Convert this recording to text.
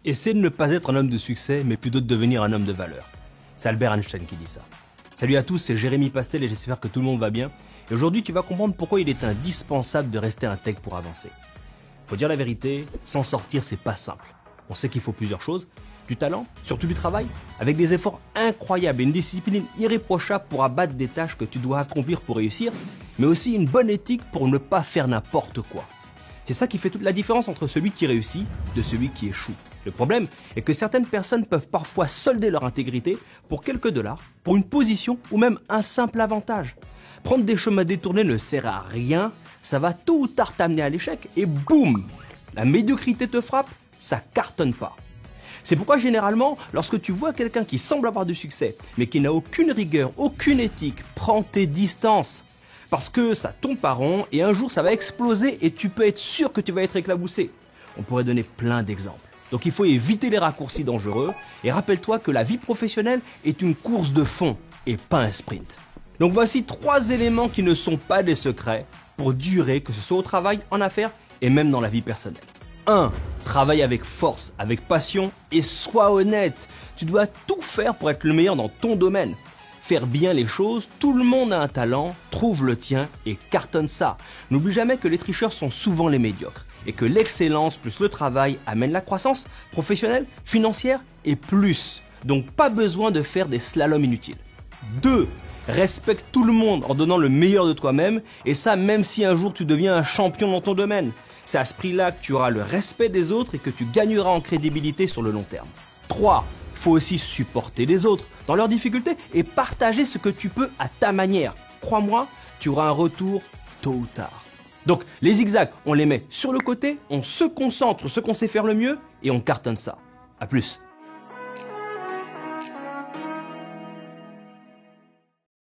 Essaie de ne pas être un homme de succès, mais plutôt de devenir un homme de valeur. C'est Albert Einstein qui dit ça. Salut à tous, c'est Jérémy Pastel et j'espère que tout le monde va bien. Et aujourd'hui, tu vas comprendre pourquoi il est indispensable de rester intègre pour avancer. Faut dire la vérité, s'en sortir, c'est pas simple. On sait qu'il faut plusieurs choses. Du talent, surtout du travail, avec des efforts incroyables et une discipline irréprochable pour abattre des tâches que tu dois accomplir pour réussir, mais aussi une bonne éthique pour ne pas faire n'importe quoi. C'est ça qui fait toute la différence entre celui qui réussit de celui qui échoue. Le problème est que certaines personnes peuvent parfois solder leur intégrité pour quelques dollars, pour une position ou même un simple avantage. Prendre des chemins détournés ne sert à rien, ça va tôt ou tard t'amener à l'échec et boum, la médiocrité te frappe, ça cartonne pas. C'est pourquoi généralement, lorsque tu vois quelqu'un qui semble avoir du succès, mais qui n'a aucune rigueur, aucune éthique, prends tes distances. Parce que ça tourne pas rond et un jour ça va exploser et tu peux être sûr que tu vas être éclaboussé. On pourrait donner plein d'exemples. Donc il faut éviter les raccourcis dangereux et rappelle-toi que la vie professionnelle est une course de fond et pas un sprint. Donc voici 3 éléments qui ne sont pas des secrets pour durer, que ce soit au travail, en affaires et même dans la vie personnelle. 1. Travaille avec force, avec passion et sois honnête. Tu dois tout faire pour être le meilleur dans ton domaine. Faire bien les choses, tout le monde a un talent, trouve le tien et cartonne ça. N'oublie jamais que les tricheurs sont souvent les médiocres et que l'excellence plus le travail amène la croissance professionnelle, financière et plus. Donc pas besoin de faire des slaloms inutiles. 2. Respecte tout le monde en donnant le meilleur de toi-même et ça même si un jour tu deviens un champion dans ton domaine. C'est à ce prix-là que tu auras le respect des autres et que tu gagneras en crédibilité sur le long terme. 3. Faut aussi supporter les autres dans leurs difficultés et partager ce que tu peux à ta manière. Crois-moi, tu auras un retour tôt ou tard. Donc les zigzags, on les met sur le côté, on se concentre sur ce qu'on sait faire le mieux et on cartonne ça. À plus.